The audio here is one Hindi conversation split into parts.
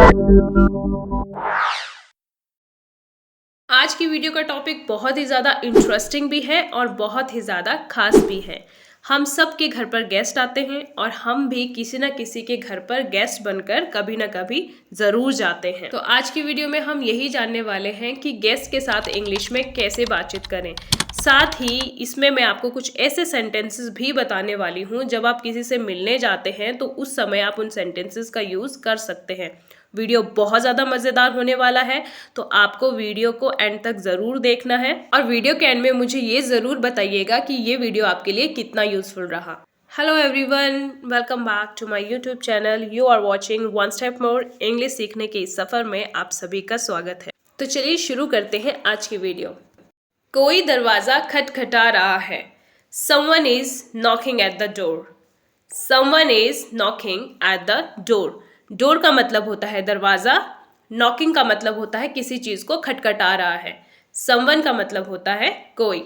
आज की वीडियो का टॉपिक बहुत ही ज़्यादा इंटरेस्टिंग भी है और बहुत ही ज़्यादा खास भी है। हम सब के घर पर गेस्ट आते हैं और हम भी किसी न किसी के घर पर गेस्ट बनकर कभी ना कभी ज़रूर जाते हैं। तो आज की वीडियो में हम यही जानने वाले हैं कि गेस्ट के साथ इंग्लिश में कैसे बातचीत करें। साथ ही इसमें मैं आपको कुछ ऐसे सेंटेंसेस भी बताने वाली हूँ जब आप किसी से मिलने जाते हैं तो उस समय आप उन सेंटेंसेस का यूज़ कर सकते हैं। वीडियो बहुत ज़्यादा मज़ेदार होने वाला है, तो आपको वीडियो को एंड तक ज़रूर देखना है और वीडियो के एंड में मुझे ये ज़रूर बताइएगा कि ये वीडियो आपके लिए कितना यूज़फुल रहा। Hello everyone, welcome back to my YouTube channel. You are watching one step more. English सीखने के इस सफ़र में आप सभी का स्वागत है। तो चलिए शुरू करते हैं आज की वीडियो। कोई दरवाज़ा खटखटा रहा है। Someone is knocking at the door. Someone is knocking at the door. Door का मतलब होता है दरवाज़ा, नॉकिंग का मतलब होता है किसी चीज़ को खटखटा रहा है। समवन का मतलब होता है कोई।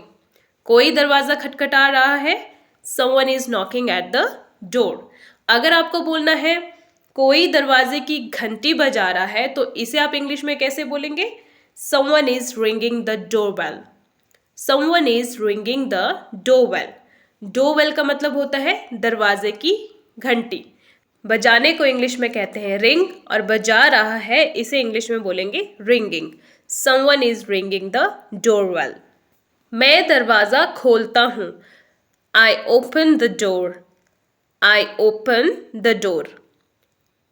कोई दरवाज़ा खटखटा रहा है, someone is knocking at the door. अगर आपको बोलना है कोई दरवाजे की घंटी बजा रहा है तो इसे आप इंग्लिश में कैसे बोलेंगे? Someone is ringing the door bell. Someone is ringing the doorbell. Doorbell का मतलब होता है दरवाजे की घंटी। बजाने को इंग्लिश में कहते हैं रिंग और बजा रहा है इसे इंग्लिश में बोलेंगे ringing. Someone is ringing the doorbell. मैं दरवाज़ा खोलता हूँ। I open the door. I open the door.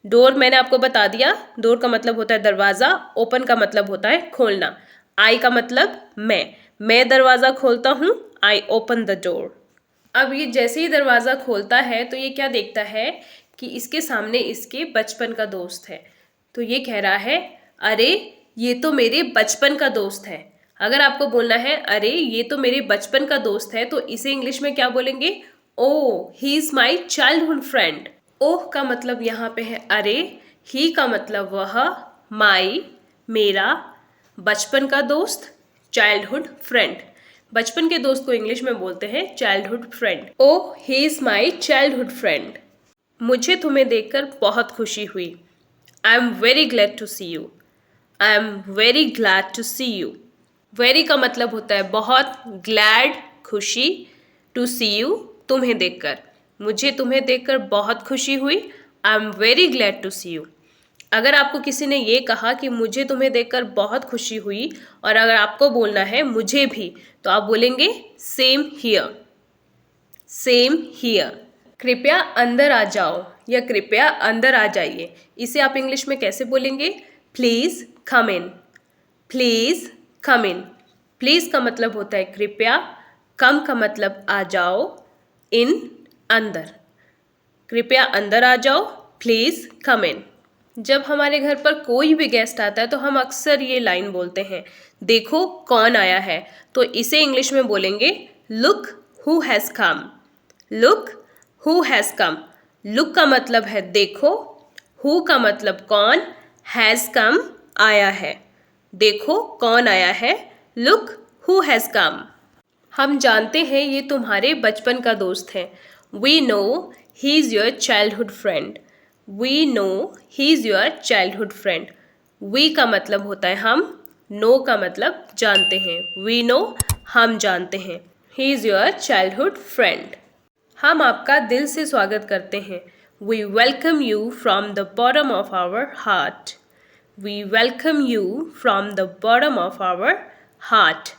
Door मैंने आपको बता दिया, डोर का मतलब होता है दरवाज़ा, ओपन का मतलब होता है खोलना। आई का मतलब मैं दरवाज़ा खोलता हूँ। I open the door. अब ये जैसे ही दरवाज़ा खोलता है तो ये क्या देखता है कि इसके सामने इसके बचपन का दोस्त है। तो ये कह रहा है अरे ये तो मेरे बचपन का दोस्त है। अगर आपको बोलना है अरे ये तो मेरे बचपन का दोस्त है तो इसे इंग्लिश में क्या बोलेंगे? Oh he is my childhood friend. Oh का मतलब यहाँ पे है अरे, ही का मतलब वह, माई मेरा, बचपन का दोस्त चाइल्डहुड फ्रेंड। बचपन के दोस्त को इंग्लिश में बोलते हैं childhood friend. Oh he is my childhood friend. मुझे तुम्हें देखकर बहुत खुशी हुई। I am very glad to see you. I am very glad to see you. Very का मतलब होता है बहुत, ग्लैड खुशी, टू सी यू तुम्हें देखकर। मुझे तुम्हें देखकर बहुत खुशी हुई। I am very glad to see you. अगर आपको किसी ने ये कहा कि मुझे तुम्हें देखकर बहुत खुशी हुई और अगर आपको बोलना है मुझे भी, तो आप बोलेंगे सेम हियर। Same here. कृपया अंदर आ जाओ या कृपया अंदर आ जाइए, इसे आप इंग्लिश में कैसे बोलेंगे? Please come in. Please come in. Please का मतलब होता है कृपया, कम का मतलब आ जाओ, इन अंदर। कृपया अंदर आ जाओ, प्लीज़ कम इन। जब हमारे घर पर कोई भी गेस्ट आता है तो हम अक्सर ये लाइन बोलते हैं, देखो कौन आया है। तो इसे इंग्लिश में बोलेंगे look who has come. Look who has come. Look का मतलब है देखो, हु का मतलब कौन, हैज़ कम आया है। देखो कौन आया है, लुक हु हैज़ कम। हम जानते हैं ये तुम्हारे बचपन का दोस्त है। We know he is your childhood friend. We know he is your childhood friend. We का मतलब होता है हम, नो का मतलब जानते हैं। वी नो हम जानते हैं। He is your childhood friend. हम आपका दिल से स्वागत करते हैं। We welcome you from the bottom of our heart. We welcome you from the bottom of our heart.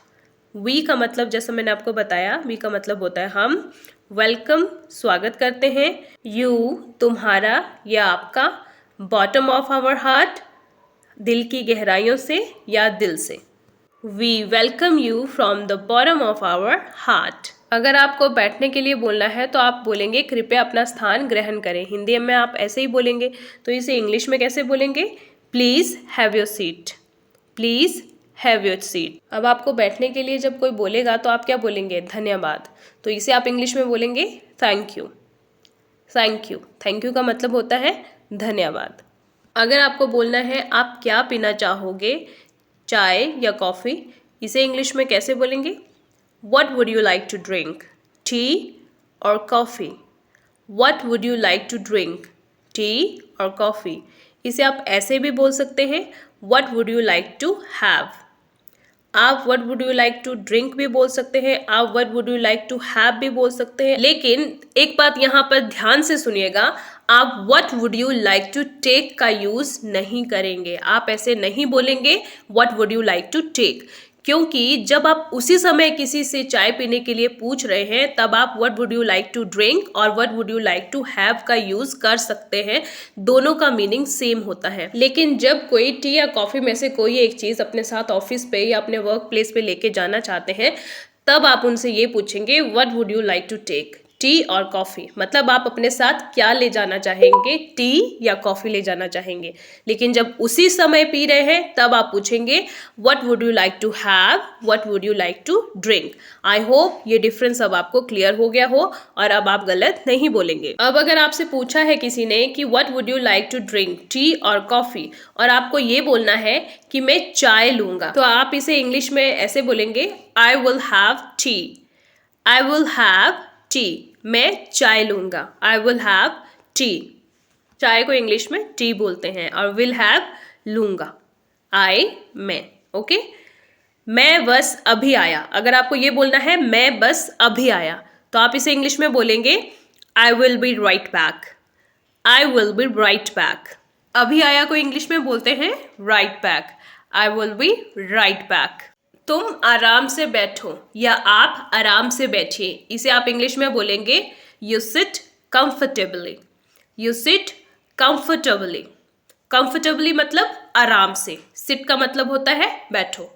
We का मतलब जैसा मैंने आपको बताया, वी का मतलब होता है हम, वेलकम स्वागत करते हैं, यू तुम्हारा या आपका, बॉटम ऑफ आवर हार्ट दिल की गहराइयों से या दिल से। We welcome you from the bottom of our heart. अगर आपको बैठने के लिए बोलना है तो आप बोलेंगे कृपया अपना स्थान ग्रहण करें। हिंदी में आप ऐसे ही बोलेंगे, तो इसे इंग्लिश में कैसे बोलेंगे? Please have your seat. Please have your seat. अब आपको बैठने के लिए जब कोई बोलेगा तो आप क्या बोलेंगे? धन्यवाद। तो इसे आप इंग्लिश में बोलेंगे thank you. Thank you. Thank you का मतलब होता है धन्यवाद। अगर आपको बोलना है आप क्या पीना चाहोगे, चाय या कॉफ़ी, इसे इंग्लिश में कैसे बोलेंगे? What would you like to drink? Tea or coffee? What would you like to drink? Tea or coffee? इसे आप ऐसे भी बोल सकते हैं, what would you like to have. आप what would you like to drink भी बोल सकते हैं, आप what would you like to have भी बोल सकते हैं। लेकिन एक बात यहाँ पर ध्यान से सुनिएगा, आप what would you like to take का यूज नहीं करेंगे। आप ऐसे नहीं बोलेंगे what would you like to take, क्योंकि जब आप उसी समय किसी से चाय पीने के लिए पूछ रहे हैं तब आप what would you like to drink और what would you like to have का यूज कर सकते हैं। दोनों का मीनिंग सेम होता है। लेकिन जब कोई टी या कॉफी में से कोई एक चीज अपने साथ ऑफिस पे या अपने वर्क प्लेस पे लेके जाना चाहते हैं, तब आप उनसे ये पूछेंगे what would you like to take, tea or coffee. मतलब आप अपने साथ क्या ले जाना चाहेंगे, टी या कॉफ़ी ले जाना चाहेंगे। लेकिन जब उसी समय पी रहे हैं तब आप पूछेंगे what would you like to have, what would you like to drink. I hope ये डिफरेंस अब आपको क्लियर हो गया हो और अब आप गलत नहीं बोलेंगे। अब अगर आपसे पूछा है किसी ने कि what would you like to drink, tea or coffee, और आपको ये बोलना है कि मैं चाय लूंगा, तो आप इसे इंग्लिश में ऐसे बोलेंगे, I will have T. I will have T, मैं चाय लूंगा। आई विल हैव टी, चाय को इंग्लिश में टी बोलते हैं, और विल हैव लूंगा, आई मैं। ओके, मैं बस अभी आया। अगर आपको ये बोलना है मैं बस अभी आया, तो आप इसे इंग्लिश में बोलेंगे I will be right back. I will be right back. अभी आया को इंग्लिश में बोलते हैं right back. I will be right back. तुम आराम से बैठो या आप आराम से बैठिए, इसे आप इंग्लिश में बोलेंगे you sit comfortably. You sit comfortably. Comfortably मतलब आराम से, सिट का मतलब होता है बैठो।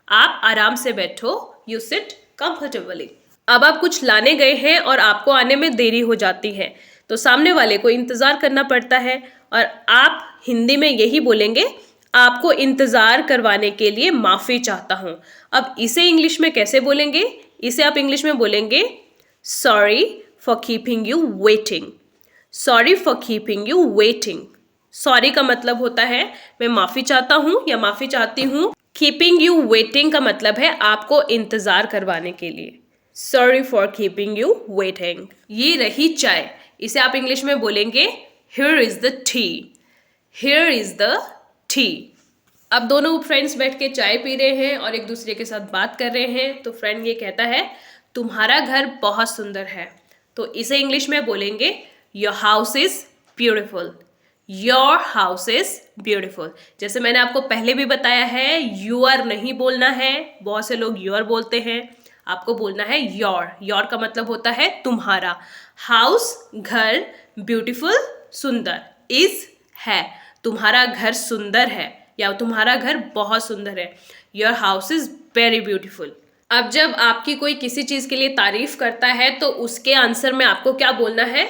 आप आराम से बैठो, यू सिट कंफर्टेबली। अब आप कुछ लाने गए हैं और आपको आने में देरी हो जाती है, तो सामने वाले को इंतजार करना पड़ता है, और आप हिंदी में यही बोलेंगे, आपको इंतजार करवाने के लिए माफी चाहता हूं। अब इसे इंग्लिश में कैसे बोलेंगे? इसे आप इंग्लिश में बोलेंगे sorry for keeping you waiting. Sorry for keeping you waiting. Sorry का मतलब होता है मैं माफी चाहता हूं या माफी चाहती हूं। कीपिंग यू वेटिंग का मतलब है आपको इंतजार करवाने के लिए। Sorry for keeping you waiting. ये रही चाय, इसे आप इंग्लिश में बोलेंगे here is the T. Here is the T. अब दोनों फ्रेंड्स बैठ के चाय पी रहे हैं और एक दूसरे के साथ बात कर रहे हैं, तो फ्रेंड ये कहता है तुम्हारा घर बहुत सुंदर है, तो इसे इंग्लिश में बोलेंगे your house is beautiful. Your house is beautiful. जैसे मैंने आपको पहले भी बताया है, यूर नहीं बोलना है, बहुत से लोग यूर बोलते हैं, आपको बोलना है योर। योर का मतलब होता है तुम्हारा। हाउस घर, ब्यूटिफुल सुंदर, इज है, तुम्हारा घर सुंदर है या तुम्हारा घर बहुत सुंदर है। Your house is very beautiful. अब जब आपकी कोई किसी चीज के लिए तारीफ करता है तो उसके आंसर में आपको क्या बोलना है?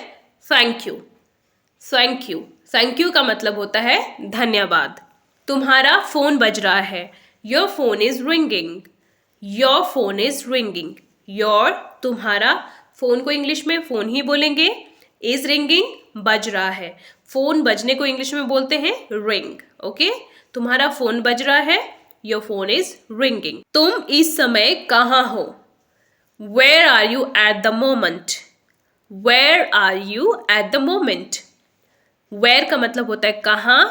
Thank you. Thank you. Thank you का मतलब होता है धन्यवाद। तुम्हारा फोन बज रहा है, your phone is ringing. Your phone is ringing. Your तुम्हारा, फोन को इंग्लिश में फोन ही बोलेंगे, इज रिंगिंग बज रहा है, फोन बजने को इंग्लिश में बोलते हैं रिंग। ओके, तुम्हारा फोन बज रहा है, योर फोन इज रिंगिंग। तुम इस समय कहाँ हो? Where are you at the moment? Where are you at the moment? Where का मतलब होता है कहाँ,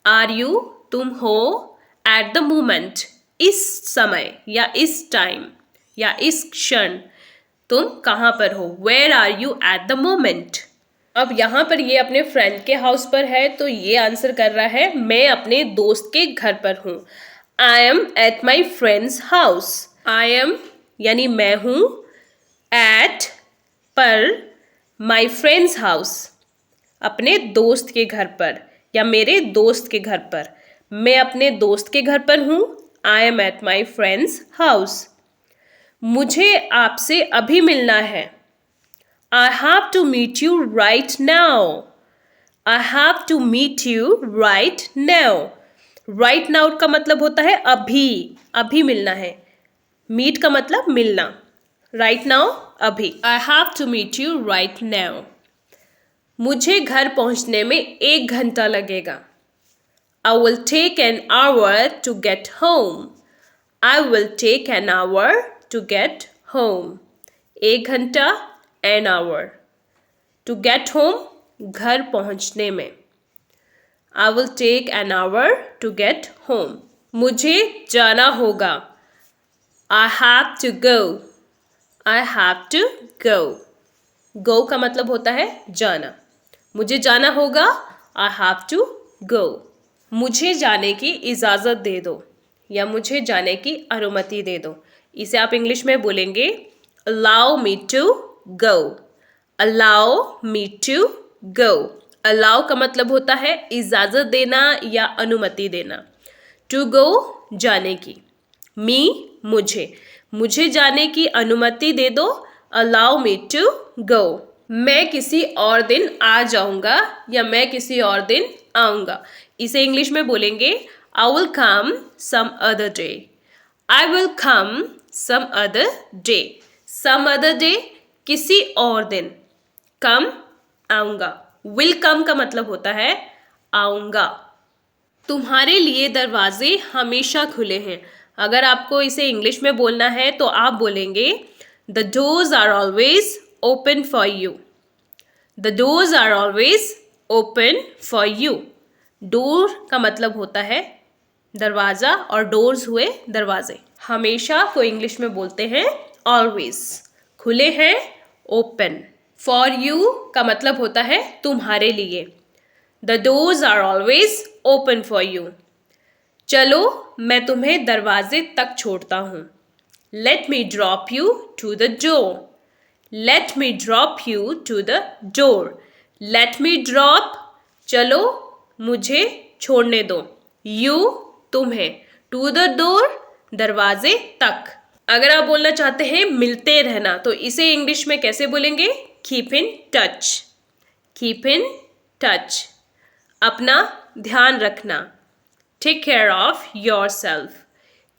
आर यू तुम हो, एट द मोमेंट इस समय या इस टाइम या इस क्षण तुम कहाँ पर हो। Where are you at the moment. अब यहाँ पर ये अपने फ्रेंड के हाउस पर है, तो ये आंसर कर रहा है मैं अपने दोस्त के घर पर हूँ। I am at my friends house. I am यानी मैं हूँ, एट पर, माई फ्रेंड्स हाउस अपने दोस्त के घर पर या मेरे दोस्त के घर पर। मैं अपने दोस्त के घर पर हूँ, I am at my friends house. मुझे आपसे अभी मिलना है, I have to meet you right now. I have to meet you right now. Right now का मतलब होता है अभी, अभी मिलना है। Meet का मतलब मिलना। Right now अभी। I have to meet you right now. मुझे घर पहुंचने में 1 घंटा लगेगा। I will take an hour to get home. I will take an hour to get home. 1 घंटा, an hour. To get home घर पहुंचने में। I will take an hour to get home. मुझे जाना होगा. I have to go. I have to go. Go का मतलब होता है जाना. मुझे जाना होगा. I have to go. मुझे जाने की इजाज़त दे दो या मुझे जाने की अनुमति दे दो. इसे आप इंग्लिश में बोलेंगे allow me to go. allow me to go. allow का मतलब होता है इजाज़त देना या अनुमति देना. to go जाने की. me मुझे जाने की अनुमति दे दो. allow me to go. मैं किसी और दिन आ जाऊंगा या मैं किसी और दिन आऊंगा. इसे इंग्लिश में बोलेंगे I will come some other day. I will come some other day. Some other day किसी और दिन. come आऊंगा. will come का मतलब होता है आऊंगा. तुम्हारे लिए दरवाजे हमेशा खुले हैं. अगर आपको इसे इंग्लिश में बोलना है तो आप बोलेंगे The doors are always open for you. The doors are always open for you. Door का मतलब होता है दरवाज़ा और doors हुए दरवाजे. हमेशा को इंग्लिश में बोलते हैं always. खुले हैं open. For you का मतलब होता है तुम्हारे लिए. The doors are always open for you. चलो मैं तुम्हें दरवाजे तक छोड़ता हूँ. Let me drop you to the door. Let me drop you to the door. Let me drop चलो मुझे छोड़ने दो. You तुम्हें. To the door दरवाजे तक. अगर आप बोलना चाहते हैं मिलते रहना तो इसे इंग्लिश में कैसे बोलेंगे? Keep in touch. Keep in touch. अपना ध्यान रखना. Take care of yourself.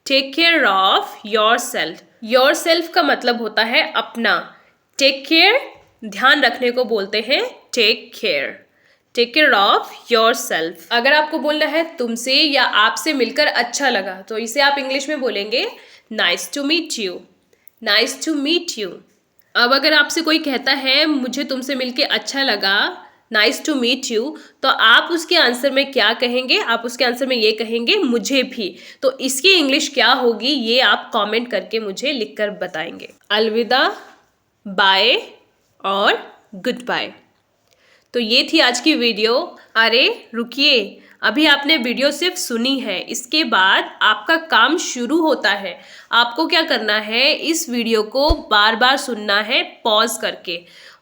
Take care of yourself. Yourself का मतलब होता है अपना. Take care ध्यान रखने को बोलते हैं take care. Take care of yourself. अगर आपको बोलना है तुमसे या आपसे मिलकर अच्छा लगा तो इसे आप इंग्लिश में बोलेंगे Nice to meet you. Nice to meet you. अब अगर आपसे कोई कहता है मुझे तुमसे मिलके अच्छा लगा नाइस टू मीट यू तो आप उसके आंसर में क्या कहेंगे? आप उसके आंसर में ये कहेंगे मुझे भी. तो इसकी इंग्लिश क्या होगी ये आप कमेंट करके मुझे लिखकर बताएंगे. अलविदा, बाय और गुड बाय. तो ये थी आज की वीडियो. अरे रुकिए, अभी आपने वीडियो सिर्फ सुनी है. इसके बाद आपका काम शुरू होता है. आपको क्या करना है? इस वीडियो को बार बार सुनना है पॉज करके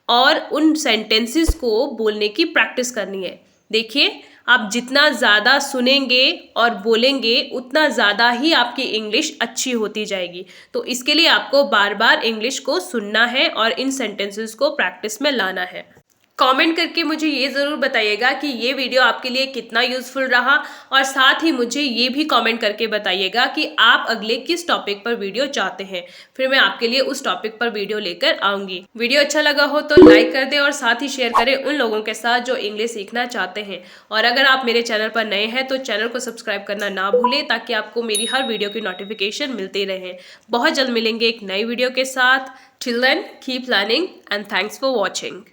और उन सेंटेंसेस को बोलने की प्रैक्टिस करनी है. देखिए आप जितना ज़्यादा सुनेंगे और बोलेंगे उतना ज़्यादा ही आपकी इंग्लिश अच्छी होती जाएगी. तो इसके लिए आपको बार बार इंग्लिश को सुनना है और इन सेंटेंसेस को प्रैक्टिस में लाना है. कमेंट करके मुझे ये ज़रूर बताइएगा कि ये वीडियो आपके लिए कितना यूज़फुल रहा और साथ ही मुझे ये भी कमेंट करके बताइएगा कि आप अगले किस टॉपिक पर वीडियो चाहते हैं. फिर मैं आपके लिए उस टॉपिक पर वीडियो लेकर आऊँगी. वीडियो अच्छा लगा हो तो लाइक कर दें और साथ ही शेयर करें उन लोगों के साथ जो इंग्लिश सीखना चाहते हैं. और अगर आप मेरे चैनल पर नए हैं तो चैनल को सब्सक्राइब करना ना भूलें ताकि आपको मेरी हर वीडियो की नोटिफिकेशन मिलती रहे. बहुत जल्द मिलेंगे एक नई वीडियो के साथ. Till then, keep learning and thanks for watching.